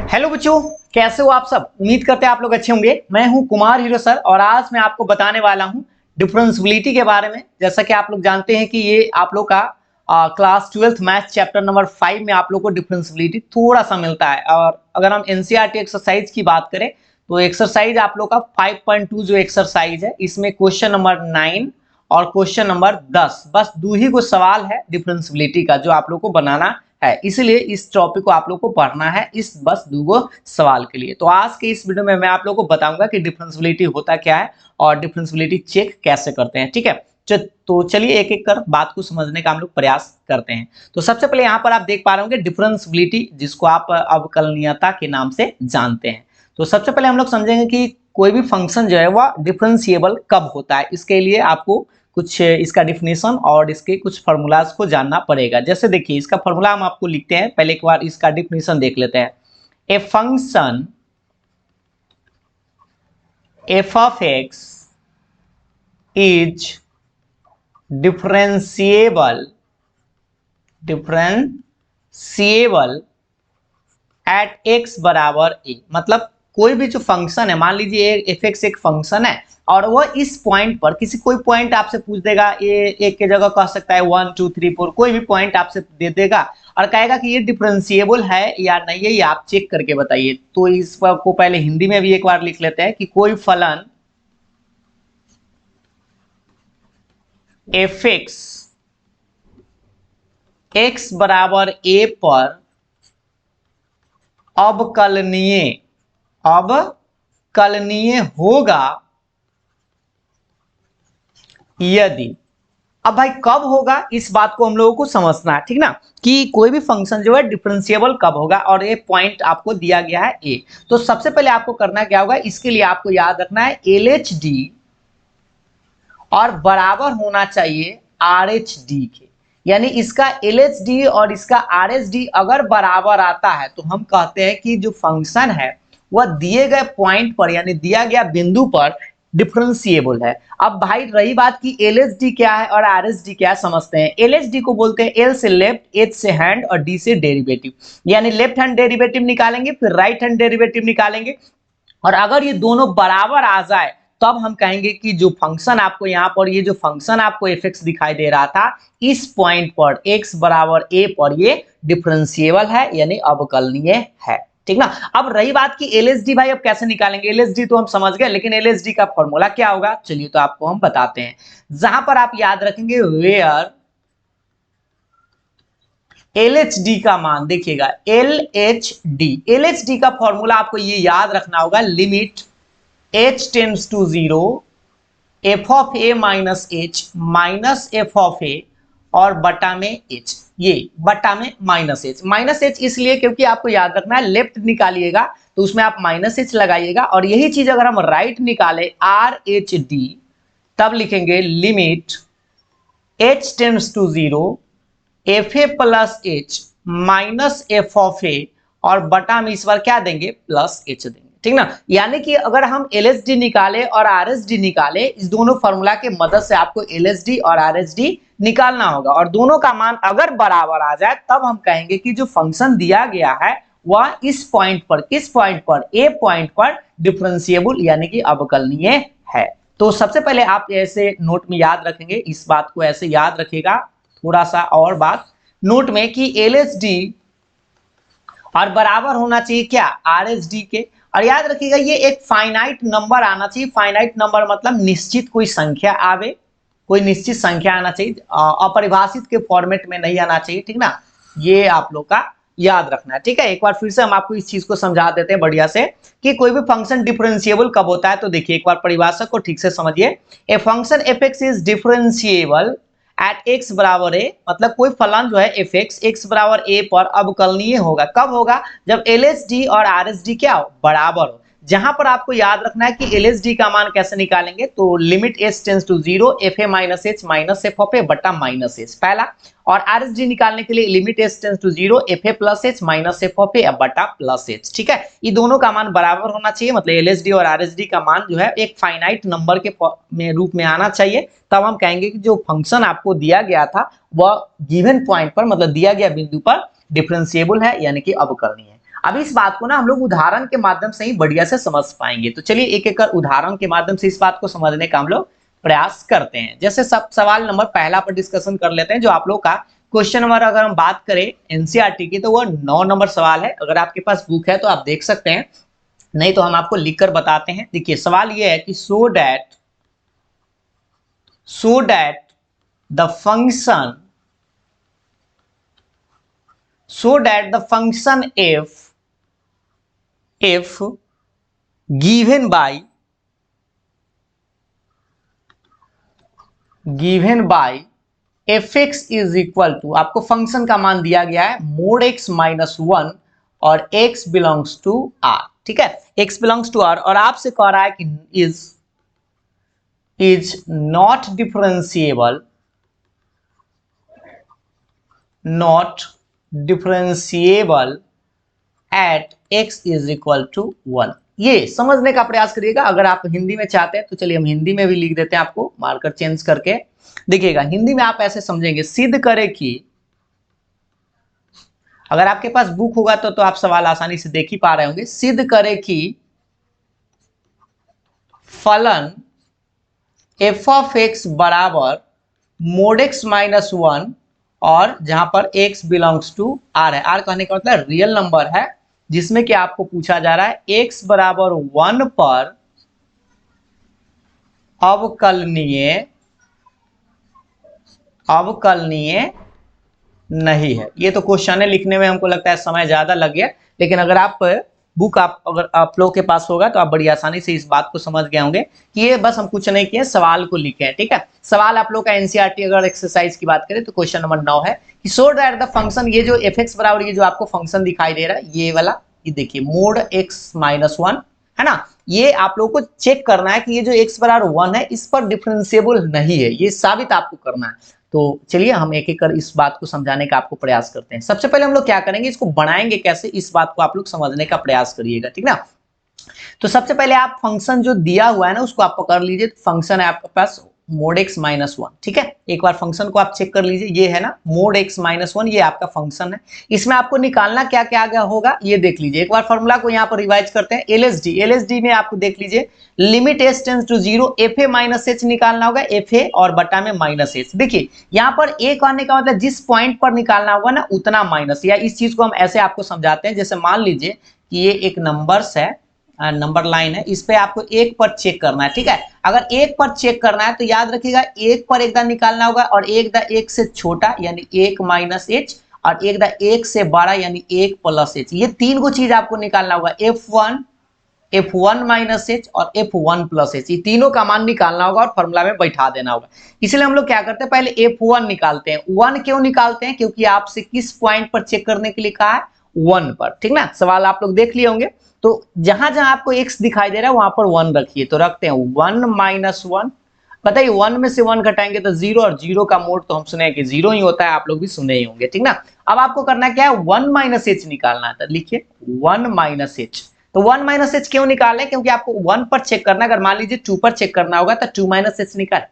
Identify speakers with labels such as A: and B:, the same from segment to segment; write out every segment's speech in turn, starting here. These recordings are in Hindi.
A: हेलो बच्चों, कैसे हो आप सब। उम्मीद करते हैं आप लोग अच्छे होंगे। मैं हूं कुमार हीरो सर और आज मैं आपको बताने वाला हूं डिफरेंशियबिलिटी के बारे में। जैसा कि आप लोग जानते हैं कि ये आप लोग का class 12th math chapter number 5 में आप लोग को डिफरेंशियबिलिटी थोड़ा सा मिलता है। और अगर हम एनसीईआरटी एक्सरसाइज की बात करें तो एक्सरसाइज आप लोग का 5.2 जो एक्सरसाइज है, इसमें क्वेश्चन नंबर 9 और क्वेश्चन नंबर 10 बस दो ही को सवाल है डिफरेंशियबिलिटी का जो आप लोग को बनाना है। इसलिए इस टॉपिक को आप लोग को पढ़ना है इस बस दो सवाल के लिए। तो आज के इस वीडियो में मैं आप लोग को बताऊंगा कि डिफरेंशियबिलिटी होता क्या है और डिफरेंशियबिलिटी चेक कैसे करते हैं। ठीक है, तो चलिए एक एक कर बात को समझने का हम लोग प्रयास करते हैं। तो सबसे पहले यहाँ पर आप देख पा रहे होंगे डिफरेंशियबिलिटी, जिसको आप अवकलनीयता के नाम से जानते हैं। तो सबसे पहले हम लोग समझेंगे कि कोई भी फंक्शन जो है वह डिफरेंशिएबल कब होता है। इसके लिए आपको कुछ इसका डिफिनेशन और इसके कुछ फॉर्मूलाज को जानना पड़ेगा। जैसे देखिए, इसका फॉर्मूला हम आपको लिखते हैं, पहले एक बार इसका डिफिनेशन देख लेते हैं। A function F of x is differentiable eight x बराबर ए। मतलब कोई भी जो फंक्शन है, मान लीजिए एफ एक्स एक फंक्शन है और वह इस पॉइंट पर किसी कोई पॉइंट आपसे पूछ देगा, ये एक के जगह कह सकता है 1 2 3 4, कोई भी पॉइंट आपसे दे देगा और कहेगा कि ये डिफरेंशिएबल है या नहीं है, ये आप चेक करके बताइए। तो इस को पहले हिंदी में भी एक बार लिख लेते हैं कि कोई फलन एफ एक्स बराबर ए पर अवकलनीय होगा यदि। अब भाई कब होगा, इस बात को हम लोगों को समझना है, ठीक ना, कि कोई भी फंक्शन जो है डिफरेंशिएबल कब होगा और ये पॉइंट आपको दिया गया है ए। तो सबसे पहले आपको करना क्या होगा, इसके लिए आपको याद रखना है LHD और बराबर होना चाहिए RHD के। यानी इसका LHD और इसका RHD अगर बराबर आता है तो हम कहते हैं कि जो फंक्शन है वह दिए गए पॉइंट पर यानी दिया गया बिंदु पर डिफरेंशिएबल है। अब भाई रही बात की LHD क्या है और RHD क्या है, समझते हैं। LHD को बोलते हैं L से लेफ्ट, H से हैंड और D से डेरिवेटिव। यानी लेफ्ट हैंड डेरिवेटिव निकालेंगे, फिर राइट हैंड डेरिवेटिव निकालेंगे और अगर ये दोनों बराबर आ जाए तब हम कहेंगे कि जो फंक्शन आपको यहाँ पर, ये जो फंक्शन आपको एफ एक्स दिखाई दे रहा था, इस पॉइंट पर एक्स बराबर ए पर ये डिफरेंशिएबल है यानी अवकलनीय है। ठीक ना। अब रही बात की LHD, भाई अब कैसे निकालेंगे। LHD तो हम समझ गए, लेकिन LHD का फॉर्मूला क्या होगा, चलिए तो आपको हम बताते हैं। जहां पर आप याद रखेंगे वेयर LHD का मान, देखिएगा LHD का फॉर्मूला आपको ये याद रखना होगा, limit h tends to 0 f of a minus h minus f of a और बटा में h, ये बटा में माइनस h इसलिए क्योंकि आपको याद रखना है लेफ्ट निकालिएगा तो उसमें आप माइनस h लगाइएगा और यही चीज अगर हम राइट निकाले RHD तब लिखेंगे limit h tends to 0 fa plus h minus f of a और बटा में इस बार क्या देंगे, प्लस h देंगे। ठीक ना। यानी कि अगर हम LHD निकाले और RHD निकाले, इस दोनों फॉर्मूला के मदद से आपको LHD और RHD निकालना होगा और दोनों का मान अगर बराबर आ जाए तब हम कहेंगे कि जो फंक्शन दिया गया है वह इस पॉइंट पर, किस पॉइंट पर, ए पॉइंट पर डिफरेंशिएबल यानी कि अवकलनीय है। तो सबसे पहले आप ऐसे नोट में याद रखेंगे, इस बात को ऐसे याद रखिएगा। थोड़ा सा और बात नोट में कि LHD और बराबर होना चाहिए क्या, RHD के। और याद रखिएगा ये एक फाइनाइट नंबर आना चाहिए। फाइनाइट नंबर मतलब निश्चित कोई संख्या आवे, कोई निश्चित संख्या आना चाहिए, अपरिभाषित के फॉर्मेट में नहीं आना चाहिए। ठीक ना, ये आप लोग का याद रखना है। ठीक है, एक बार फिर से हम आपको इस चीज को समझा देते हैं बढ़िया से कि कोई भी फंक्शन डिफरेंशिएबल कब होता है। तो देखिए एक बार परिभाषा को ठीक से समझिए। A function F x is differentiable eight x बराबर ए, मतलब कोई फलन जो है एफ एक्स बराबर ए पर अवकलनीय होगा। कब होगा, जब LHD और RHD क्या हो, बराबर हो। जहां पर आपको याद रखना है कि LHD का मान कैसे निकालेंगे, तो limit h tends to 0 fa minus h minus f of a बटा माइनस h पहला, और RHD निकालने के लिए limit h tends to 0 fa plus h minus f of a बटा प्लस h। ठीक है, ये दोनों का मान बराबर होना चाहिए, मतलब LHD और RHD का मान जो है एक फाइनाइट नंबर के रूप में आना चाहिए। तब हम कहेंगे कि जो फंक्शन आपको दिया गया था वह गिवन पॉइंट पर, मतलब दिया गया बिंदु पर डिफरेंशिएबल है यानी कि अवकलनीय है। अब इस बात को ना हम लोग उदाहरण के माध्यम से ही बढ़िया से समझ पाएंगे। तो चलिए एक एक उदाहरण के माध्यम से इस बात को समझने का हम लोग प्रयास करते हैं। जैसे सब सवाल नंबर पहला पर डिस्कशन कर लेते हैं, जो आप लोग का क्वेश्चन नंबर अगर हम बात करें एनसीईआरटी की तो वो 9 नंबर सवाल है। अगर आपके पास बुक है तो आप देख सकते हैं, नहीं तो हम आपको लिखकर बताते हैं। देखिए सवाल ये है कि so that the function if given by fx is equal to, आपको फंक्शन का मान दिया गया है मोड x माइनस 1 और x बिलोंग्स टू r, ठीक है, x बिलोंग्स टू r, और आपसे कह रहा है कि is not differentiable at x is equal to 1। ये समझने का प्रयास करिएगा। अगर आप हिंदी में चाहते हैं तो चलिए हम हिंदी में भी लिख देते हैं, आपको मार्कर चेंज करके देखिएगा। हिंदी में आप ऐसे समझेंगे, सिद्ध करें कि, अगर आपके पास बुक होगा तो आप सवाल आसानी से देख ही पा रहे होंगे। सिद्ध करें कि फलन f ऑफ x बराबर मोड x माइनस 1 और जहां पर x बिलोंग्स टू r है। r कहने का मतलब रियल नंबर है, जिसमें कि आपको पूछा जा रहा है x बराबर 1 पर अवकलनीय नहीं है। ये तो क्वेश्चन है, लिखने में हमको लगता है समय ज्यादा लग गया, लेकिन अगर आप बुक अगर आप लोग के पास होगा तो आप बड़ी आसानी से इस बात को समझ गए होंगे कि ये बस हम कुछ नहीं किए, सवाल को लिखे हैं, ठीक है। सवाल आप लोग का एनसीईआरटी अगर एक्सरसाइज की बात करें तो क्वेश्चन नंबर 9 है कि सो दैट द फंक्शन, ये जो fx बराबर ये जो आपको फंक्शन दिखाई दे रहा है ये वाला, ये देखिए मोड x माइनस 1 है ना, ये आप लोग को चेक करना है कि ये जो x बराबर 1 है इस पर डिफरेंशिएबल नहीं है, ये साबित आपको करना है। तो चलिए हम एक एक कर इस बात को समझाने का आपको प्रयास करते हैं। सबसे पहले हम लोग क्या करेंगे, इसको बनाएंगे कैसे, इस बात को आप लोग समझने का प्रयास करिएगा, ठीक ना। तो सबसे पहले आप फंक्शन जो दिया हुआ है ना उसको आप पकड़ लीजिए। तो फंक्शन है आपके पास मोड x माइनस 1, ठीक है। एक बार फंक्शन को आप चेक कर लीजिए, ये है ना मोड x माइनस 1, ये आपका फंक्शन है। इसमें आपको निकालना क्या क्या होगा ये देख लीजिए। एक बार फॉर्मूला को यहाँ पर रिवाइज करते हैं। एलएसडी में आपको देख लीजिए, limit s tends to 0 F A minus H निकालना होगा, एफ ए और बटा में माइनस एच। देखिए यहाँ पर ए कहने का मतलब जिस पॉइंट पर निकालना होगा ना उतना माइनस, या इस चीज को हम ऐसे आपको समझाते हैं, जैसे मान लीजिए कि ये एक नंबर्स है, नंबर लाइन है, इस पे आपको एक पर चेक करना है, ठीक है। अगर एक पर चेक करना है तो याद रखिएगा एक पर एकदम निकालना होगा, और एक से छोटा यानी एक माइनस एच, और एक से बड़ा यानी एक प्लस एच। ये तीन को चीज आपको निकालना होगा, F1 माइनस एच और F1 प्लस एच, ये तीनों का मान निकालना होगा और फॉर्मूला में बैठा देना होगा। इसलिए हम लोग क्या करते हैं, पहले F1 निकालते हैं। 1 क्यों निकालते हैं, क्योंकि आपसे किस पॉइंट पर चेक करने के लिए कहा है, 1 पर, ठीक ना। सवाल आप लोग देख लिए होंगे, तो जहां जहां आपको x दिखाई दे रहा है वहां पर 1 रखिए। तो रखते हैं 1 माइनस 1, बताइए 1 में से 1 घटाएंगे तो 0, और 0 का मोड तो हम सुने कि 0 ही होता है, आप लोग भी सुने ही होंगे, ठीक ना। अब आपको करना क्या है, 1 माइनस एच निकालना है। तो लिखिए 1 माइनस एच। तो 1 माइनस एच क्यों निकालना है, क्योंकि आपको 1 पर चेक करना है। अगर मान लीजिए 2 पर चेक करना होगा तो 2 माइनस एच निकाल,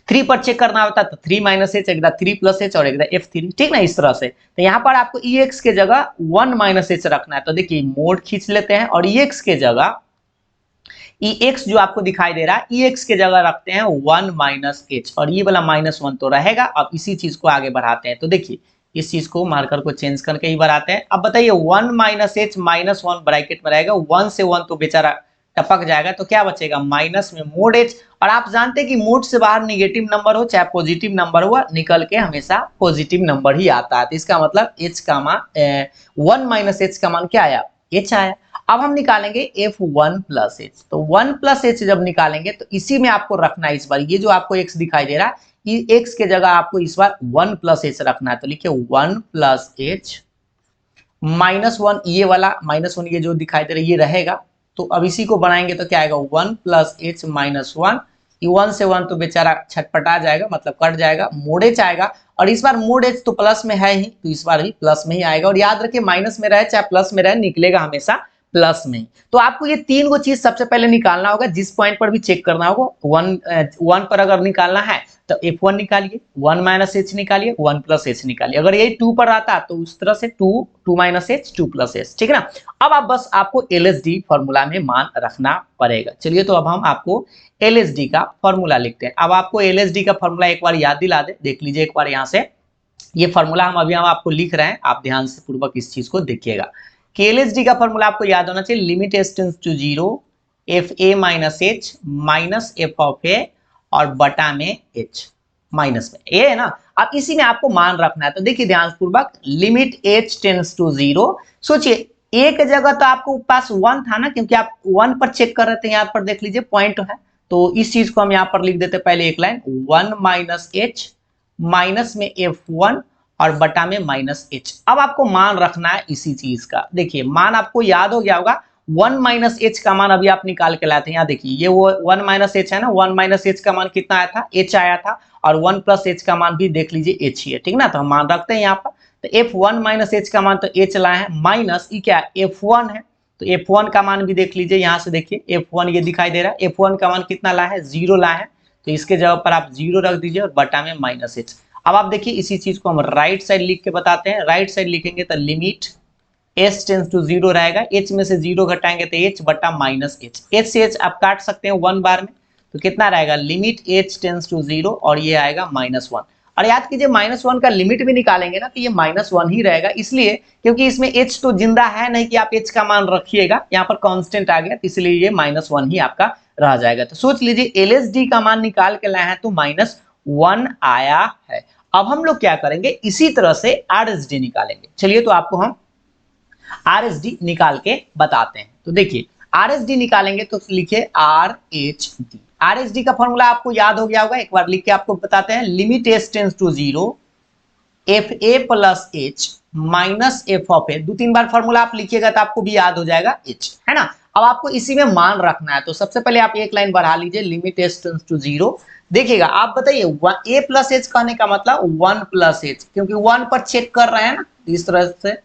A: 3 पर चेक करना होता तो 3 माइनस एच, एक 3 प्लस एच और एक F3, ठीक ना, इस तरह से। तो यहाँ पर आपको EX के जगह 1 माइनस एच रखना है। तो देखिए मोड खींच लेते हैं और EX के जगह EX जो आपको दिखाई दे रहा है EX के जगह रखते हैं 1 माइनस एच, और ये वाला माइनस 1 तो रहेगा। अब इसी चीज को आगे बढ़ाते हैं। तो देखिए इस चीज को मार्कर को चेंज करके ही बढ़ाते हैं। अब बताइए 1 माइनस एच माइनस 1 ब्रैकेट में रहेगा, 1 से 1 तो बेचारा टपक जाएगा, तो क्या बचेगा माइनस में मोड एच। और आप जानते हैं कि मोड से बाहर निगेटिव नंबर हो चाहे पॉजिटिव नंबर हो, निकल के हमेशा पॉजिटिव नंबर ही आता है। तो इसका मतलब एच का मान 1 माइनस एच का मान क्या आया, एच आया। अब हम निकालेंगे F1 प्लस एच। तो 1 प्लस एच जब निकालेंगे तो इसी में आपको रखना है, इस बार ये जो आपको x दिखाई दे रहा है x के जगह आपको इस बार 1 प्लस एच रखना है। तो लिखिए 1 प्लस एच माइनस 1, ये वाला माइनस 1 ये जो दिखाई दे रहा है ये रहेगा। तो अब इसी को बनाएंगे तो क्या आएगा 1 प्लस एच माइनस 1, 1 से 1 तो बेचारा छटपटा जाएगा, मतलब कट जाएगा, मोड एच आएगा। और इस बार मोड एच तो प्लस में है ही, तो इस बार भी प्लस में ही आएगा। और याद रखिए माइनस में रहे चाहे प्लस में रहे निकलेगा हमेशा प्लस में। तो आपको ये तीन को चीज सबसे पहले निकालना होगा, जिस पॉइंट पर भी चेक करना होगा। वन पर अगर निकालना है तो F1 निकालिए, 1 माइनस एच निकालिए, 1 प्लस एच निकालिए। अगर यही 2 पर आता तो उस तरह से 2 माइनस एच 2 प्लस एच, ठीक है ना। अब आप बस आपको LSD फॉर्मूला में मान रखना पड़ेगा। चलिए तो अब हम आपको LSD का फॉर्मूला लिखते हैं। अब आपको LSD का फॉर्मूला एक बार याद दिला दे, देख लीजिए एक बार यहाँ से। ये फॉर्मूला हम आपको लिख रहे हैं, आप ध्यान से पूर्वक इस चीज को देखिएगा कि LSD का फॉर्मूला आपको याद होना चाहिए, limit S tends to 0 FA minus H minus F of A और बटा में एच माइनस में ए है ना। अब इसी में आपको मान रखना है। तो देखिए ध्यान पूर्वक, लिमिट एच टेंड्स टू 0। सोचिए एक जगह तो आपको पास 1 था ना, क्योंकि आप 1 पर चेक कर रहे थे, यहाँ पर देख लीजिए पॉइंट है। तो इस चीज को हम यहाँ पर लिख देते पहले एक लाइन, 1 माइनस एच माइनस में F1 और बटा में माइनस एच। अब आपको मान रखना है इसी चीज का। देखिए मान आपको याद हो गया होगा, 1 माइनस एच का मान अभी आप निकाल के लाए थे। यहाँ देखिए ये वो 1 माइनस एच है ना, 1 माइनस एच का मान कितना आया था, एच आया था, और 1 प्लस एच का मान भी देख लीजिए एच ही है, ठीक ना। तो हम मान रखते हैं यहाँ पर। तो F1 माइनस एच का मान तो एच लाए हैं, माइनस ये क्या F1 है, तो F1 का मान भी देख लीजिए। यहाँ से देखिए F1 ये दिखाई दे रहा है, F1 का मान कितना लाए हैं, 0 लाए हैं। तो इसके जगह पर आप 0 रख दीजिए और बटा में माइनस एच। अब आप देखिए इसी चीज को हम राइट साइड लिख के बताते हैं। राइट साइड लिखेंगे तो लिमिट एच टेंस टू 0 रहेगा, एच में से 0 घटाएंगे तो एच बटा माइनस एच। एच से एच आप काट सकते हैं 1 बार में, तो कितना रहेगा, लिमिट एच टेंस टू 0 और ये आएगा -1। और याद कीजिए -1 का लिमिट भी निकालेंगे ना तो ये -1 ही रहेगा, इसलिए क्योंकि इसमें एच तो जिंदा है नहीं कि आप एच का मान रखिएगा, यहाँ पर कांस्टेंट आ गया, तो इसलिए ये -1 ही आपका रह जाएगा। तो सोच लीजिए LSD का मान निकाल के लाए हैं तो -1 आया है। अब हम लोग क्या करेंगे, इसी तरह से RSD निकालेंगे। चलिए तो आपको हम RSD निकाल के बताते हैं। तो देखिए RSD निकालेंगे तो लिखिए RHD। RSD का फॉर्मूला आपको याद हो गया होगा, एक बार लिख के आपको बताते हैं, limit H tends to 0 FA plus H minus F of A. 2-3 बार फॉर्मूला आप लिखिएगा तो आपको भी याद हो जाएगा एच, है ना। अब आपको इसी में मान रखना है, तो सबसे पहले आप एक लाइन बढ़ा लीजिए, लिमिट एच टेंस टू 0। देखिएगा आप बताइए, ए प्लस एच कहने का मतलब 1 प्लस एच, क्योंकि 1 पर चेक कर रहे हैं ना इस तरह से,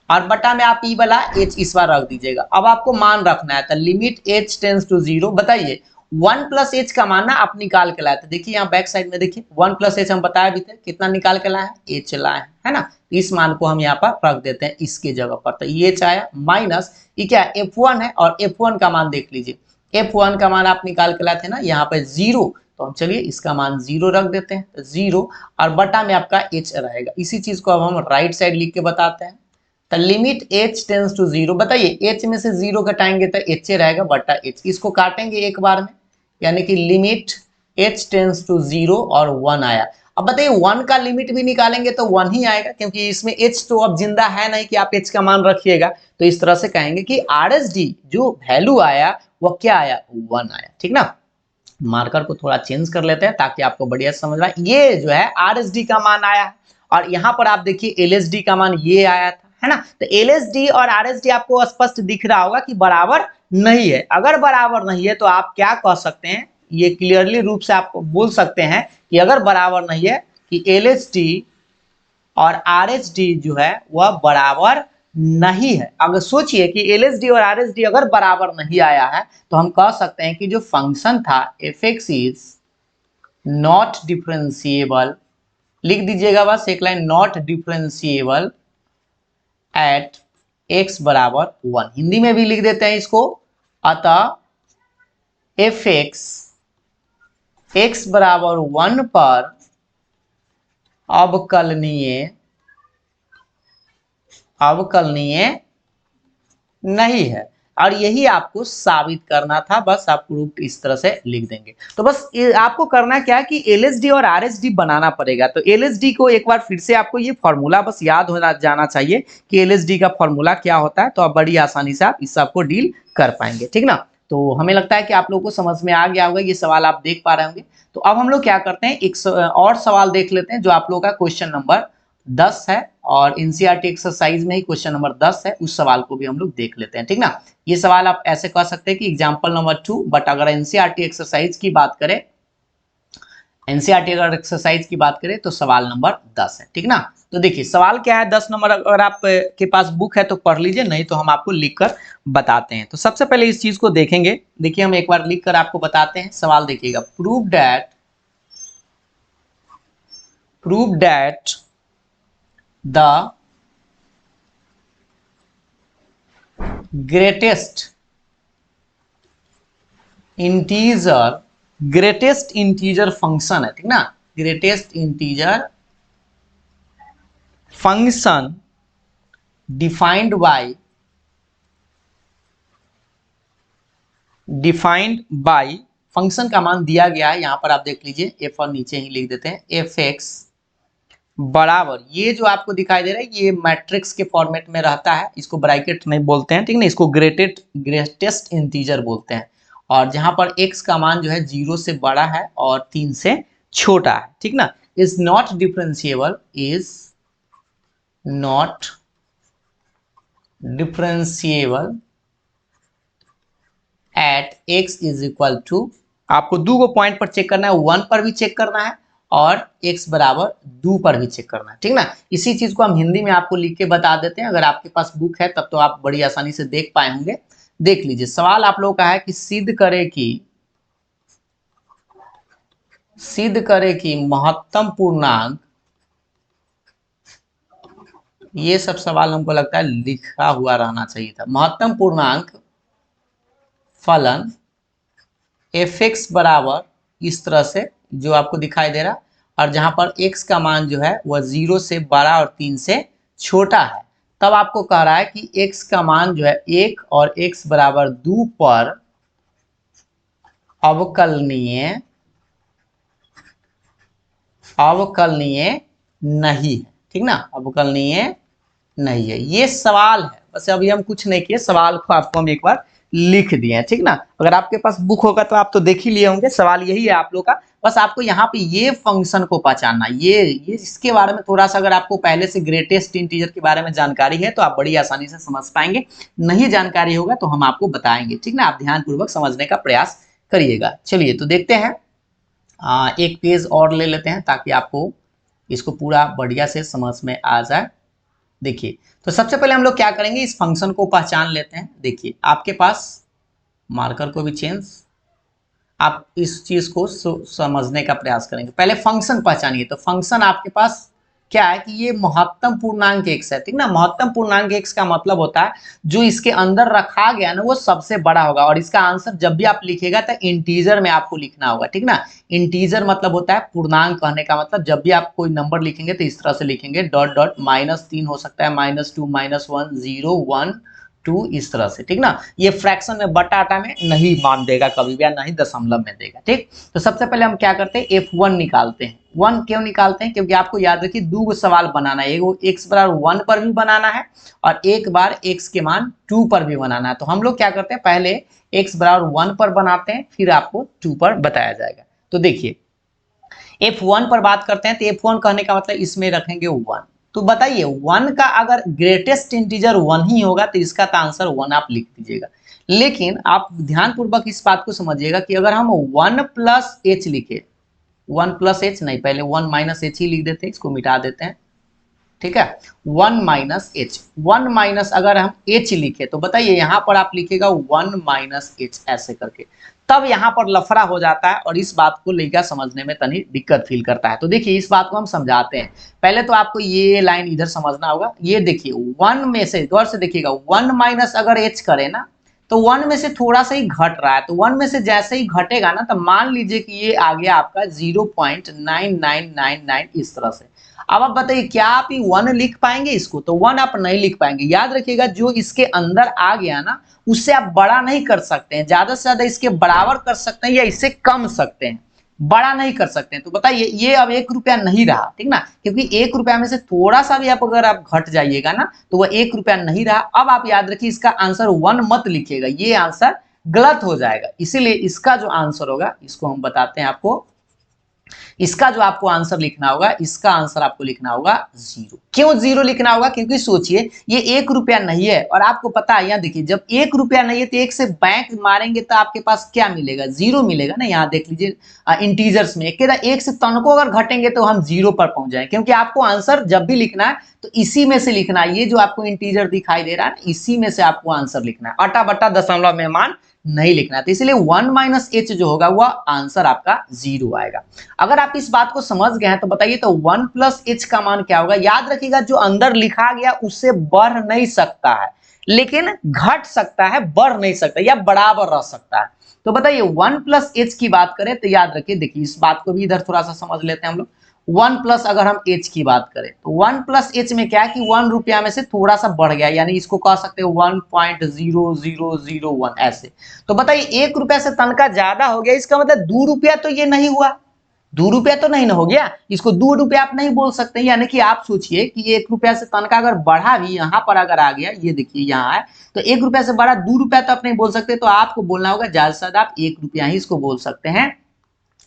A: और बटा में आप ई वाला एच इस बार रख दीजिएगा। अब आपको मान रखना है, तो लिमिट एच टेंस टू 0। बताइए 1 प्लस एच का मान ना आप निकाल के लाए थे, देखिए यहाँ बैक साइड में देखिए 1 प्लस एच हम बताया भी थे, कितना निकाल के लाए हैं, एच लाए हैं, है ना। इस मान को हम यहाँ पर रख देते हैं इसके जगह पर, तो ये एच आया माइनस ये क्या F1 है, और F1 का मान देख लीजिए, F1 का मान आप निकाल के लाए थे ना यहाँ पे 0, तो हम चलिए इसका मान 0 रख देते हैं, तो 0 और बटा में आपका एच रहेगा। इसी चीज को अब हम राइट साइड लिख के बताते हैं, तो लिमिट एच टेंस टू 0। बताइए एच में से 0 घटाएंगे तो एच रहेगा बटा एच, इसको काटेंगे एक बार में, यानी कि लिमिट एच टेंस टू 0 और 1 आया। अब बताइए 1 का लिमिट भी निकालेंगे तो 1 ही आएगा, क्योंकि इसमें एच तो अब जिंदा है नहीं कि आप एच का मान रखिएगा। तो इस तरह से कहेंगे कि RSD जो वैल्यू आया वो क्या आया, 1 आया, ठीक ना। मार्कर को थोड़ा चेंज कर लेते हैं ताकि आपको बढ़िया समझ आए। ये जो है RSD का मान आया है, और यहाँ पर आप देखिए LSD का मान ये आया था, है ना। तो LSD और RSD आपको स्पष्ट दिख रहा होगा कि बराबर नहीं है। अगर बराबर नहीं है तो आप क्या कह सकते हैं, ये क्लियरली रूप से आप बोल सकते हैं कि अगर बराबर नहीं है कि LSD और RSD जो है वह बराबर नहीं है। अगर सोचिए कि LSD और RSD अगर बराबर नहीं आया है तो हम कह सकते हैं कि जो फंक्शन था fx इज नॉट डिफरेंशिएबल, लिख दीजिएगा बस एक line, not differentiable at x बराबर 1। हिंदी में भी लिख देते हैं इसको, अतः fx x बराबर 1 पर अवकलनीय नहीं है। और यही आपको साबित करना था, बस आप प्रूफ इस तरह से लिख देंगे। तो बस आपको करना क्या है कि LSD और RSD बनाना पड़ेगा। तो LSD को एक बार फिर से आपको ये फॉर्मूला बस याद होना जाना चाहिए कि LSD का फॉर्मूला क्या होता है, तो आप बड़ी आसानी से आप इस सबको डील कर पाएंगे, ठीक ना। तो हमें लगता है कि आप लोगों को समझ में आ गया होगा, ये सवाल आप देख पा रहे होंगे। तो अब हम लोग क्या करते हैं, एक और सवाल देख लेते हैं जो आप लोगों का क्वेश्चन नंबर 10 है, और NCERT एक्सरसाइज में ही क्वेश्चन नंबर 10 है, उस सवाल को भी हम लोग देख लेते हैं, ठीक ना। ये सवाल आप ऐसे कह सकते हैं कि एग्जाम्पल नंबर 2, बट अगर NCERT एक्सरसाइज की बात करें, एनसीईआरटी अगर एक्सरसाइज की बात करें तो सवाल नंबर 10 है, ठीक ना। तो देखिए सवाल क्या है, 10 नंबर, अगर आप के पास बुक है तो पढ़ लीजिए, नहीं तो हम आपको लिख कर बताते हैं। तो सबसे पहले इस चीज को देखेंगे, देखिए हम एक बार लिख कर आपको बताते हैं। सवाल देखिएगा, prove that the greatest integer function है, ठीक ना, greatest integer function defined by function का मान दिया गया है, यहां पर आप देख लीजिए, एफ और नीचे ही लिख देते हैं, एफ एक्स बराबर, ये जो आपको दिखाई दे रहा है ये मैट्रिक्स के फॉर्मेट में रहता है, इसको ब्रैकेट नहीं बोलते हैं, ठीक ना, इसको ग्रेटेस्ट इंटीजर बोलते हैं। और जहां पर x का मान जो है 0 से बड़ा है और 3 से छोटा है, ठीक ना, is not differentiable at x is equal to, आपको दो पॉइंट पर चेक करना है, 1 पर भी चेक करना है और x बराबर 2 पर भी चेक करना है, ठीक ना। इसी चीज को हम हिंदी में आपको लिख के बता देते हैं, अगर आपके पास बुक है तब तो आप बड़ी आसानी से देख पाए होंगे। देख लीजिए सवाल आप लोगों का है कि सिद्ध करे कि महत्तम पूर्णांक, ये सब सवाल हमको लगता है लिखा हुआ रहना चाहिए था, महत्तम पूर्णांक फलन एफ एक्स बराबर इस तरह से जो आपको दिखाई दे रहा, और जहां पर x का मान जो है वह 0 से बड़ा और 3 से छोटा है, तब आपको कह रहा है कि x का मान जो है 1 और x बराबर 2 पर अवकलनीय नहीं है, ठीक ना, अवकलनीय नहीं है, ये सवाल है। बस अभी हम कुछ नहीं किए, सवाल को आपको हम एक बार लिख दिए हैं, ठीक ना। अगर आपके पास बुक होगा तो आप तो देख ही लिए होंगे, सवाल यही है आप लोग का। बस आपको यहाँ पे ये फंक्शन को पहचानना, ये इसके बारे में थोड़ा सा अगर आपको पहले से ग्रेटेस्ट इंटीजर के बारे में जानकारी है तो आप बड़ी आसानी से समझ पाएंगे, नहीं जानकारी होगा तो हम आपको बताएंगे, ठीक ना। आप ध्यानपूर्वक समझने का प्रयास करिएगा। चलिए तो देखते हैं, एक पेज और ले लेते हैं ताकि आपको इसको पूरा बढ़िया से समझ में आ जाए। देखिए तो सबसे पहले हम लोग क्या करेंगे, इस फंक्शन को पहचान लेते हैं। देखिए आपके पास मार्कर को भी चेंज, आप इस चीज को समझने का प्रयास करेंगे। पहले फंक्शन पहचानिए, तो फंक्शन आपके पास क्या है कि ये महत्तम पूर्णांक x है, ठीक ना। महत्तम पूर्णांक x का मतलब होता है जो इसके अंदर रखा गया ना वो सबसे बड़ा होगा, और इसका आंसर जब भी आप लिखेगा तो इंटीजर में आपको लिखना होगा, ठीक ना। इंटीजर मतलब होता है पूर्णांक, कहने का मतलब जब भी आप कोई नंबर लिखेंगे तो इस तरह से लिखेंगे, डॉट डॉट, -3 हो सकता है, -2, -1, 0, 1, 2, इस तरह से, ठीक ना। ये फ्रैक्शन में बटा आटा में नहीं मान देगा कभी भी, या नहीं दशमलव में देगा, ठीक। तो सबसे पहले हम क्या करते हैं, F1 निकालते हैं। 1 क्यों निकालते हैं, क्योंकि आपको याद रखिए दो सवाल बनाना है, एक x बराबर 1 पर भी बनाना है और एक बार x के मान 2 पर भी बनाना है। तो हम लोग क्या करते हैं, पहले x बराबर 1 पर बनाते हैं, फिर आपको 2 पर बताया जाएगा। तो देखिए F1 पर बात करते हैं, तो F1 कहने का मतलब इसमें रखेंगे 1। तो बताइए 1 का अगर ग्रेटेस्ट इंटीजर 1 ही होगा तो इसका तो आंसर 1 आप लिख दीजिएगा। लेकिन आप ध्यानपूर्वक इस बात को समझिएगा कि अगर हम 1 प्लस h लिखे, 1 प्लस एच नहीं, पहले 1 माइनस एच ही लिख देते हैं, इसको मिटा देते हैं, ठीक है। 1 माइनस एच, 1 माइनस अगर हम h लिखे तो बताइए यहाँ पर आप लिखेगा 1 माइनस एच ऐसे करके, तब यहाँ पर लफड़ा हो जाता है और इस बात को लेकर समझने में तनी दिक्कत फील करता है। तो देखिए इस बात को हम समझाते हैं। पहले तो आपको ये लाइन इधर समझना होगा, ये देखिए 1 में से, गौर से देखिएगा, 1 माइनस अगर h करे ना तो 1 में से थोड़ा सा ही घट रहा है, तो 1 में से जैसे ही घटेगा ना तो मान लीजिए कि ये आ गया आपका 0.9999 इस तरह से। अब आप बताइए क्या आप ये 1 लिख पाएंगे इसको, तो 1 आप नहीं लिख पाएंगे। याद रखिएगा जो इसके अंदर आ गया ना उससे आप बड़ा नहीं कर सकते हैं, ज्यादा से ज्यादा इसके बराबर कर सकते हैं या इससे कम सकते हैं, बड़ा नहीं कर सकते हैं। तो बताइए ये अब 1 रुपया नहीं रहा, ठीक ना, क्योंकि 1 रुपया में से थोड़ा सा भी आप अगर आप घट जाइएगा ना तो वह 1 रुपया नहीं रहा। अब आप याद रखिए इसका आंसर 1 मत लिखिएगा, ये आंसर गलत हो जाएगा, इसीलिए इसका जो आंसर होगा इसको हम बताते हैं आपको इसका जो आपको आंसर लिखना होगा, इसका आंसर आपको लिखना होगा 0। क्यों 0 लिखना होगा? क्योंकि सोचिए ये 1 रुपया नहीं है और आपको पता है, यहाँ देखिए जब 1 रुपया नहीं है तो 1 से बैंक मारेंगे तो आपके पास क्या मिलेगा? 0 मिलेगा ना। यहाँ देख लीजिए इंटीजर्स में 1 से तनको अगर घटेंगे तो हम 0 पर पहुंच जाएंगे, क्योंकि आपको आंसर जब भी लिखना है तो इसी में से लिखना है। ये जो आपको इंटीजर दिखाई दे रहा है इसी में से आपको आंसर लिखना है, अटा बटा दशमलव में मान नहीं लिखना है। तो इसलिए 1 - h जो होगा वह आंसर आपका 0 आएगा। अगर आप इस बात को समझ गए हैं तो बताइए, तो 1 + h का मान क्या होगा? याद रखिएगा जो अंदर लिखा गया उससे बढ़ नहीं सकता है, लेकिन घट सकता है, बढ़ नहीं सकता या बराबर रह सकता है। तो बताइए 1 + h की बात करें तो याद रखिए, देखिए इस बात को भी इधर थोड़ा सा समझ लेते हैं हम लोग। 1 प्लस अगर हम h की बात करें तो 1 + h में क्या है कि 1 रुपया में से थोड़ा सा बढ़ गया, यानी इसको कह सकते हैं 1.0001 ऐसे। तो बताइए 1 रुपया से तनका ज्यादा हो गया, इसका मतलब 2 रुपया तो ये नहीं हुआ, 2 रुपया तो नहीं ना हो गया, इसको 2 रुपया आप नहीं बोल सकते। यानी कि आप सोचिए कि 1 रुपया से तनका अगर बढ़ा भी यहाँ पर अगर आ गया, ये देखिए यहाँ है, तो 1 रुपया से बढ़ा, 2 रुपया तो आप नहीं बोल सकते, तो आपको बोलना होगा ज्यादा से ज्यादा आप 1 रुपया ही इसको बोल सकते हैं।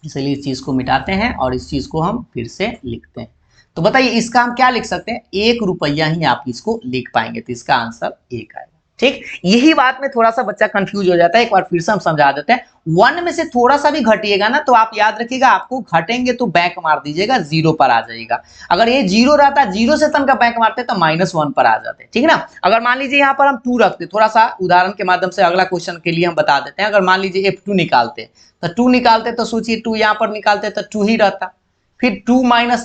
A: इसलिए इस चीज को मिटाते हैं और इस चीज को हम फिर से लिखते हैं। तो बताइए इसका हम क्या लिख सकते हैं? 1 रुपया ही आप इसको लिख पाएंगे, तो इसका आंसर 1 आएगा। ठीक, यही बात में थोड़ा सा बच्चा कंफ्यूज हो जाता है, एक बार फिर से हम समझा देते हैं। 1 में से थोड़ा सा भी घटिएगा ना तो आप याद रखिएगा, आपको घटेंगे तो बैंक मार दीजिएगा, 0 पर आ जाएगा। अगर ये 0 रहता, 0 से तन का बैंक मारते तो -1 पर आ जाते, ठीक है ना। अगर मान लीजिए यहाँ पर हम 2 रखते, थोड़ा सा उदाहरण के माध्यम से अगला क्वेश्चन के लिए हम बता देते हैं। अगर मान लीजिए F2 निकालते तो 2 निकालते तो सोचिए 2 यहाँ पर निकालते तो 2 ही रहता, फिर 2 -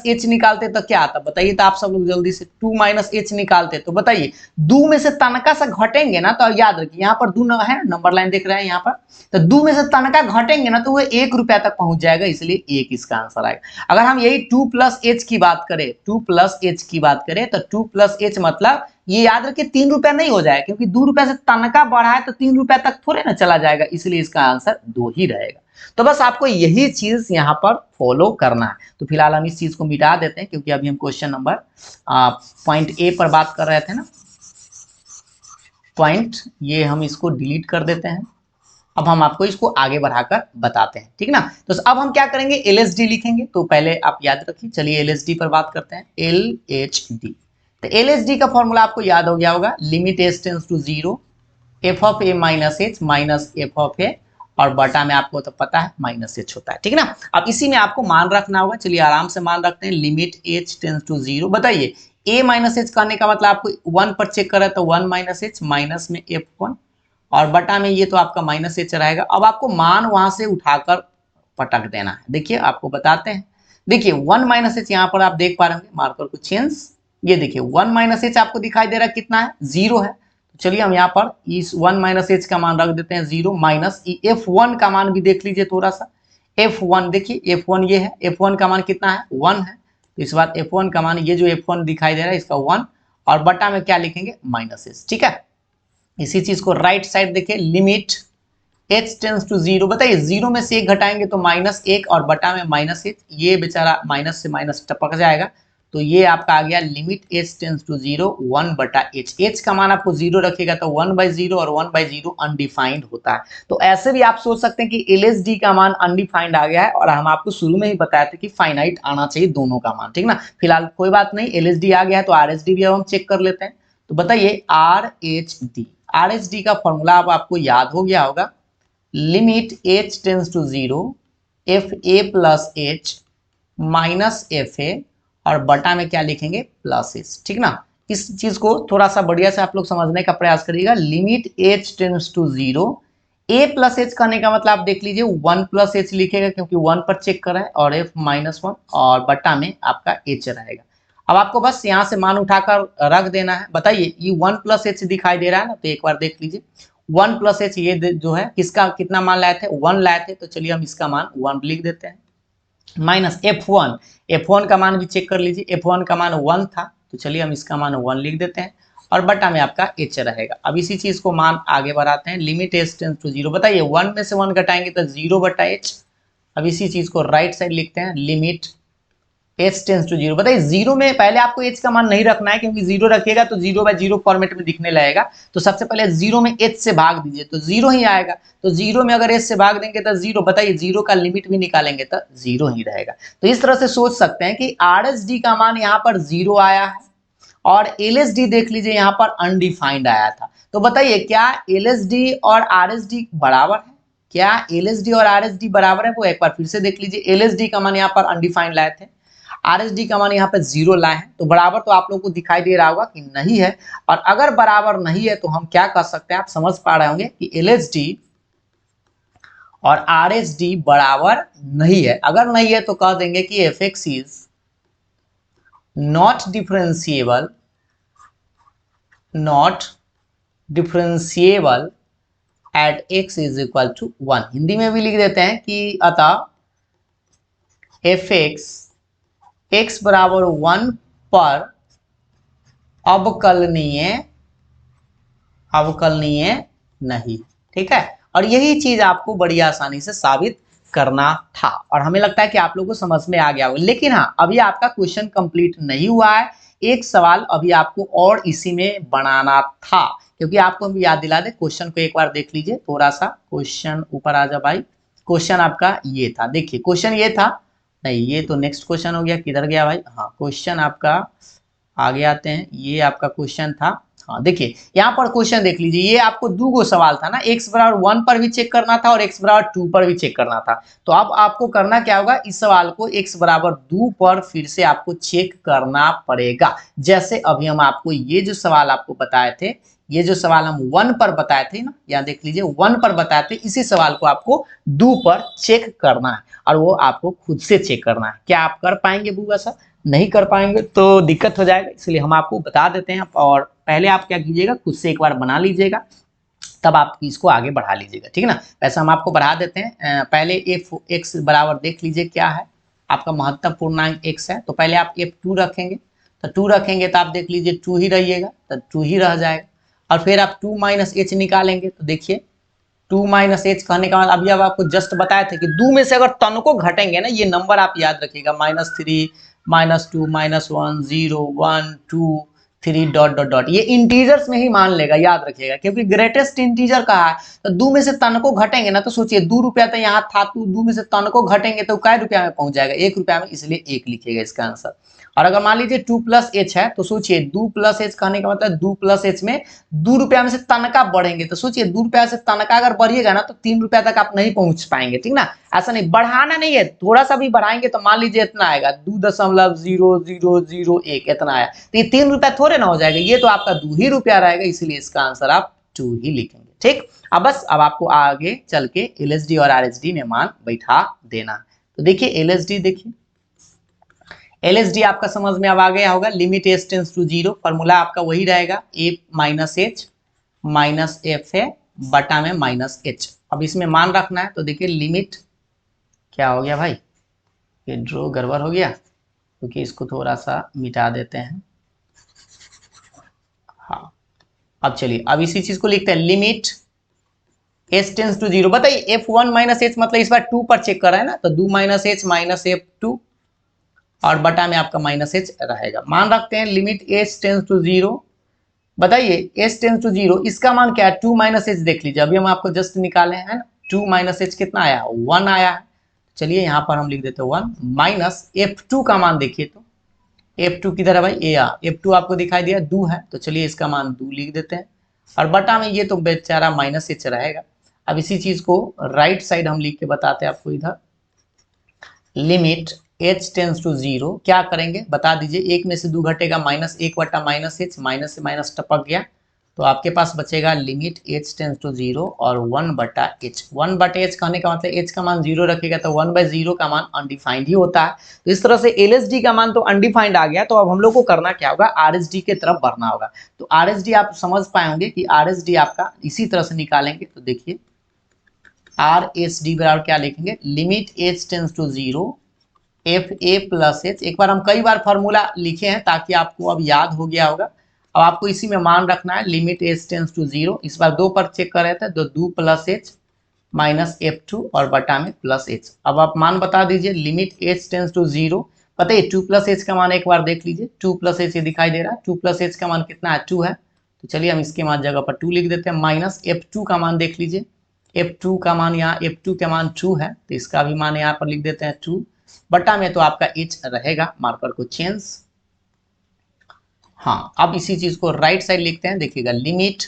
A: h निकालते तो क्या आता बताइए? तो आप सब लोग जल्दी से 2 - h निकालते तो बताइए 2 में से तनका से घटेंगे ना, तो याद रखिए यहाँ पर 2 है, नंबर लाइन देख रहे हैं यहाँ पर, तो 2 में से तनका घटेंगे ना तो वो 1 रुपया तक पहुंच जाएगा, इसलिए 1 इसका आंसर आएगा। अगर हम यही 2 + h की बात करें, 2 + h की बात करें तो 2 + h मतलब ये याद रखिए 3 रुपया नहीं हो जाएगा, क्योंकि 2 रुपया से तनका बढ़ा है तो 3 रुपया तक थोड़े ना चला जाएगा, इसलिए इसका आंसर 2 ही रहेगा। तो बस आपको यही चीज यहाँ पर फॉलो करना है। तो फिलहाल हम इस चीज को मिटा देते हैं, क्योंकि अभी हम क्वेश्चन नंबर पॉइंट ए पर बात कर रहे थे ना, पॉइंट ये हम इसको डिलीट कर देते हैं। अब हम आपको इसको आगे बढ़ाकर बताते हैं, ठीक ना। तो अब हम क्या करेंगे? LSD लिखेंगे। तो पहले आप याद रखिए, चलिए LSD पर बात करते हैं। LHD, तो LSD का फॉर्मूला आपको याद हो गया होगा, limit h tends to 0 f(a - h minus f(a) और बटा में आपको तो पता है -h होता है, ठीक है ना। अब इसी में आपको मान रखना होगा, चलिए आराम से मान रखते हैं। लिमिट h टेंड्स टू 0, बताइए a - h करने का मतलब आपको 1 पर चेक करें तो 1 - h माइनस में f1 और बटा में ये तो आपका -h रहेगा। अब आपको मान वहां से उठाकर पटक देना है। देखिए आपको बताते हैं, देखिए 1 - h यहाँ पर आप देख पा रहे होंगे, मार्कर को चेंज, ये देखिए 1 - h आपको दिखाई दे रहा है कितना है? 0 है। चलिए हम यहाँ पर इस 1 - h का मान रख देते हैं 0, माइनस f1 का मान भी देख लीजिए थोड़ा सा। f1 देखिए, f1 ये है, f1 का मान कितना है? 1 है। तो इस बार f1 का मान, ये जो f1 दिखाई दे रहा है इसका 1 और बटा में क्या लिखेंगे? -h, ठीक है। इसी चीज को राइट साइड देखिए, लिमिट h टेंड्स टू 0, बताइए 0 में से 1 घटाएंगे तो -1 और बटा में -h, ये बेचारा माइनस से माइनस टपक जाएगा, तो ये आपका आ गया limit h tends to 0 1/h। h का मान आपको 0 रखेगा तो 1/0 और 1/0 अनडिफाइंड होता है। तो ऐसे भी आप सोच सकते हैं कि LSD का मान अनडिफाइंड आ गया है और हम आपको शुरू में ही बताया था कि फाइनाइट आना चाहिए दोनों का मान, ठीक ना। फिलहाल कोई बात नहीं, LSD आ गया है तो RHD भी अब हम चेक कर लेते हैं। तो बताइए RHD का फॉर्मूला अब आपको याद हो गया होगा, limit h tends to 0 fa + h minus fa और बटा में क्या लिखेंगे? +h, ठीक ना। इस चीज को थोड़ा सा बढ़िया से आप लोग समझने का प्रयास करिएगा। Limit h tends to 0 a + h करने का मतलब आप देख लीजिए 1 + h लिखेगा, क्योंकि 1 पर चेक कर रहा है, और f -1 और बटा में आपका h रहेगा। अब आपको बस यहाँ से मान उठाकर रख देना है। बताइए ये 1 + h दिखाई दे रहा है ना, तो एक बार देख लीजिए 1 + h ये जो है किसका कितना मान लाए थे? 1 लाए थे, तो चलिए हम इसका मान 1 लिख देते हैं। माइनस f1 का मान भी चेक कर लीजिए, f1 का मान 1 था, तो चलिए हम इसका मान 1 लिख देते हैं और बटा में आपका h रहेगा। अब इसी चीज को मान आगे बढ़ाते हैं, लिमिट h टेंड्स टू 0, बताइए 1 में से 1 घटाएंगे तो 0/h। अब इसी चीज को राइट साइड लिखते हैं, limit h tends to zero. बताइए जीरो में पहले आपको h का मान नहीं रखना है, क्योंकि जीरो रखिएगा तो 0/0 फॉर्मेट में दिखने लगेगा। तो सबसे पहले जीरो में h से भाग दीजिए तो जीरो ही आएगा। तो जीरो में अगर h से भाग देंगे तो जीरो, बताइए जीरो का लिमिट भी निकालेंगे तो जीरो ही रहेगा। तो इस तरह से सोच सकते हैं कि RSD का मान यहाँ पर जीरो आया है और LSD देख लीजिए यहाँ पर अनडिफाइंड आया था। तो बताइए क्या LSD और RSD बराबर है? क्या LSD और RSD बराबर है? वो एक बार फिर से देख लीजिए। LSD का मान यहाँ पर अनडिफाइंड लाए थे, RSD का मान यहाँ पे जीरो लाए हैं, तो बराबर तो आप लोगों को दिखाई दे रहा होगा कि नहीं है। और अगर बराबर नहीं है तो हम क्या कर सकते हैं, आप समझ पा रहे होंगे कि LSD और RSD बराबर नहीं है। अगर नहीं है तो कह देंगे कि fx is not differentiable at x is equal to 1। Hindi में भी लिख देते हैं कि अतः fx x बराबर 1 पर अवकलनीय नहीं। ठीक है, और यही चीज आपको बड़ी आसानी से साबित करना था और हमें लगता है कि आप लोगों को समझ में आ गया होगा। लेकिन हाँ, अभी आपका क्वेश्चन कंप्लीट नहीं हुआ है, एक सवाल अभी आपको और इसी में बनाना था, क्योंकि आपको हम याद दिला दे। क्वेश्चन को एक बार देख लीजिए, थोड़ा सा क्वेश्चन ऊपर आ जा भाई। क्वेश्चन आपका ये था, देखिए क्वेश्चन ये था, नहीं ये तो नेक्स्ट क्वेश्चन हो गया, किधर गया भाई? हाँ, क्वेश्चन आपका आगे आते हैं, ये आपका क्वेश्चन था। हाँ देखिए यहाँ पर क्वेश्चन देख लीजिए, ये आपको दो गो सवाल था ना, x बराबर 1 पर भी चेक करना था और x बराबर 2 पर भी चेक करना था। तो अब आपको करना क्या होगा, इस सवाल को x बराबर 2 पर फिर से आपको चेक करना पड़ेगा। जैसे अभी हम आपको ये जो सवाल आपको बताए थे, ये जो सवाल हम 1 पर बताए थे ना, यहाँ देख लीजिए 1 पर बताए थे, इसी सवाल को आपको 2 पर चेक करना है और वो आपको खुद से चेक करना है। क्या आप कर पाएंगे बुआ सर? नहीं कर पाएंगे तो दिक्कत हो जाएगा, इसलिए हम आपको बता देते हैं। और पहले आप क्या कीजिएगा, खुद से एक बार बना लीजिएगा, तब आप इसको आगे बढ़ा लीजिएगा, ठीक है ना। वैसे हम आपको बढ़ा देते हैं। पहले f(x) बराबर देख लीजिए क्या है, आपका महत्वपूर्णांक x है, तो पहले आप f2 रखेंगे, तो 2 रखेंगे तो आप देख लीजिए 2 ही रहिएगा, तो 2 ही रह जाएगा। और फिर आप 2 - h निकालेंगे, तो देखिए 2 - h कहने का मतलब अभी अब आपको जस्ट बताए थे कि 2 में से अगर तनको घटेंगे ना, ये नंबर आप याद रखिएगा, -3 -2 -1 0 1 2 3 डॉट डॉट डॉट, ये इंटीजर्स में ही मान लेगा, याद रखिएगा, क्योंकि ग्रेटेस्ट इंटीजर कहा है। तो 2 में से तनको घटेंगे ना, तो सोचिए 2 रुपया तो यहाँ था, तो 2 में से तनको घटेंगे तो कै रुपया में पहुंच जाएगा? 1 रुपया में, इसलिए 1 लिखिएगा इसका आंसर। और अगर मान लीजिए 2 + h है, तो सोचिए 2 + h कहने का मतलब 2 + h में 2 रुपया में से तनका बढ़ेंगे, तो सोचिए 2 रुपया से तनका अगर बढ़िएगा ना, तो 3 रुपया तक आप नहीं पहुंच पाएंगे, ठीक ना। ऐसा नहीं, बढ़ाना नहीं है, थोड़ा सा भी बढ़ाएंगे तो मान लीजिए इतना आएगा, 2.0001 इतना आया, तो ये 3 रुपया थोड़े ना हो जाएगा, ये तो आपका 2 ही रुपया रहेगा, इसलिए इसका आंसर आप 2 ही लिखेंगे। ठीक, अब बस अब आपको आगे चल के LSD और RSD में मान बैठा देना। तो देखिए LSD, देखिए LSD आपका समझ में अब आ गया होगा। Limit h tends to 0, formula आपका वही रहेगा, a - h माइनस एफ है बटा में -h। अब इसमें मान रखना है, तो देखिए लिमिट क्या हो गया भाई, ये ड्रॉ गड़बड़ हो गया, क्योंकि इसको थोड़ा सा मिटा देते हैं। हाँ, अब चलिए अब इसी चीज को लिखते हैं, लिमिट h टेंस टू 0। बताइए f1 - h मतलब इस बार 2 पर चेक कर रहे हैं ना, तो 2 - h माइनस f2 और बटा में आपका -h रहेगा। मान रखते हैं लिमिट h टेंस टू 0। बताइए h टेंस टू 0, इसका मान क्या है, 2 - h देख लीजिए, अभी हम आपको जस्ट निकाले हैं ना, 2 - h कितना आया, 1 आया है। चलिए यहाँ पर हम लिख देते हैं 1 माइनस f2 का मान देखिए, तो f2 किधर है भाई, f2 आपको दिखाई दिया 2 है, तो चलिए इसका मान 2 लिख देते हैं और बटा में ये तो बेचारा -h रहेगा। अब इसी चीज को राइट साइड हम लिख के बताते हैं आपको, इधर लिमिट h टेंस टू 0, क्या करेंगे बता दीजिए, 1 में से 2 घटेगा, -1 बटा -h, माइनस से माइनस टपक गया, तो आपके पास बचेगा लिमिट h टेंस टू 0 और 1 बटा h। 1 बटा h कहने का मतलब h का मान 0 रखेगा, तो 1/0 का मान अनडिफाइंड ही होता है। तो इस तरह से LSD का मान तो अनडिफाइंड आ गया, तो अब हम लोग को करना क्या होगा, RSD के तरफ बढ़ना होगा। तो RSD आप समझ पाएंगे कि RSD आपका इसी तरह से निकालेंगे, तो देखिए RSD बराबर क्या लिखेंगे, limit h tends to 0 fa plus h। एक बार हम कई बार फॉर्मूला लिखे हैं ताकि आपको अब याद हो गया होगा। अब आपको इसी में मान रखना है, लिमिट h टेंस टू 0, इस बार 2 पर चेक कर रहे थे, तो 2 + h माइनस f2 और बटा में +h। अब आप मान बता दीजिए, लिमिट h टेंस टू 0 पता है 2 प्लस एच का मान एक बार देख लीजिए, 2 प्लस एच ये दिखाई दे रहा है, 2 प्लस एच का मान कितना है 2 है, तो चलिए हम इसके मान जगह पर 2 लिख देते हैं, माइनस F2 का मान देख लीजिए, F2 का मान यहाँ F2 का मान 2 है, तो इसका भी मान यहाँ पर लिख देते हैं 2, बटा में तो आपका एच रहेगा, मार्कर को चेंज। हाँ अब इसी चीज को राइट साइड लिखते हैं, देखिएगा limit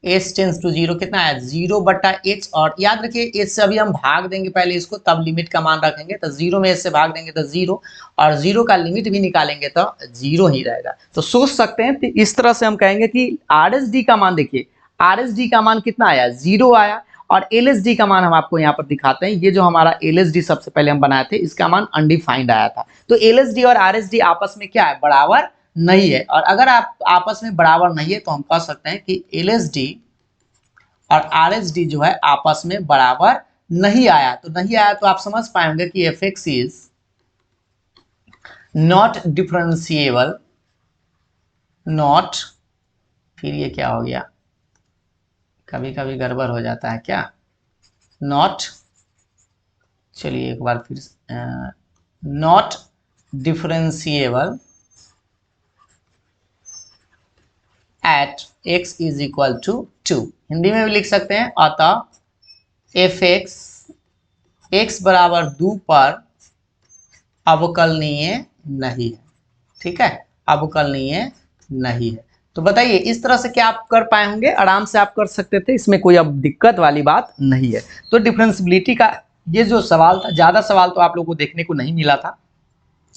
A: H tends to zero कितना है 0 बटा एच, और याद रखिए एच से अभी हम भाग देंगे पहले इसको, तब लिमिट का मान रखेंगे, तो 0 में एच से भाग देंगे तो 0, और 0 का लिमिट भी निकालेंगे तो 0 ही रहेगा। तो सोच सकते हैं तो इस तरह से हम कहेंगे कि आर एस डी का मान, देखिए आर एस डी का मान कितना आया 0 आया, और एल एस डी का मान हम आपको यहाँ पर दिखाते हैं, ये जो हमारा एल एस डी सबसे पहले हम बनाए थे इसका मान अनडिफाइंड आया था। तो एल एस डी और आर एस डी आपस में क्या है बराबर नहीं है, और अगर आप आपस में बराबर नहीं है तो हम कह सकते हैं कि एल एस डी और आर एस डी जो है आपस में बराबर नहीं आया, तो नहीं आया तो आप समझ पाएंगे कि F x is not differentiable, not, फिर ये क्या हो गया, कभी कभी गड़बड़ हो जाता है क्या, नॉट, चलिए एक बार फिर, not differentiable at x is equal to 2, Hindi में भी लिख सकते हैं, अतः एफ एक्स बराबर 2 पर अवकलनीय नहीं है, ठीक है, अवकलनीय नहीं है। तो बताइए इस तरह से क्या आप कर पाए होंगे, आराम से आप कर सकते थे, इसमें कोई अब दिक्कत वाली बात नहीं है। तो डिफरेंशियबिलिटी का ये जो सवाल था, ज़्यादा सवाल तो आप लोगों को देखने को नहीं मिला था,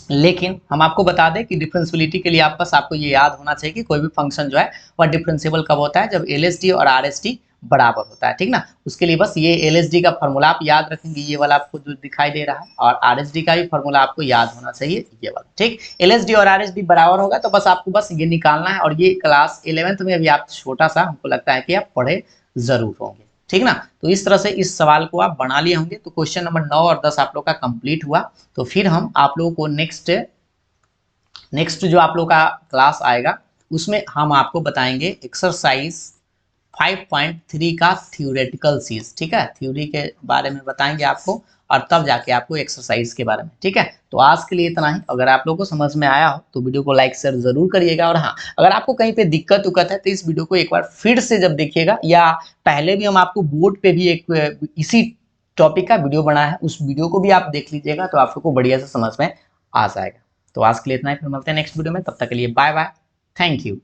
A: लेकिन हम आपको बता दें कि डिफरेंशियबिलिटी के लिए आपको ये याद होना चाहिए कि कोई भी फंक्शन जो है वह डिफरेंशिएबल कब होता है, जब एलएसडी और आरएसडी बराबर होता है, ठीक ना। उसके लिए बस ये एलएसडी का फॉर्मूला आप याद रखेंगे, ये वाला आपको जो दिखाई दे रहा है, और आरएसडी का भी फॉर्मूला आपको याद होना चाहिए, ये वाला, ठीक। एलएसडी और आरएसडी बराबर होगा तो बस आपको बस ये निकालना है, और ये क्लास 11th में अभी आप छोटा सा हमको लगता है कि आप पढ़े जरूर होंगे, ठीक ना। तो इस तरह से इस सवाल को आप बना लिए होंगे। तो क्वेश्चन नंबर 9 और 10 आप लोग का कंप्लीट हुआ। तो फिर हम आप लोगों को नेक्स्ट जो आप लोग का क्लास आएगा उसमें हम आपको बताएंगे एक्सरसाइज 5.3 का थ्योरेटिकल चीज, ठीक है, थ्योरी के बारे में बताएंगे आपको, और तब जाके आपको एक्सरसाइज के बारे में, ठीक है। तो आज के लिए इतना ही। अगर आप लोगों को समझ में आया हो तो वीडियो को लाइक शेयर जरूर करिएगा, और हाँ अगर आपको कहीं पे दिक्कत उक्कत है तो इस वीडियो को एक बार फिर से जब देखिएगा, या पहले भी हम आपको बोर्ड पे भी एक इसी टॉपिक का वीडियो बनाया है, उस वीडियो को भी आप देख लीजिएगा, तो आपको बढ़िया से समझ में आ जाएगा। तो आज के लिए इतना ही, फिर मिलते हैं नेक्स्ट वीडियो में, तब तक के लिए बाय बाय, थैंक यू।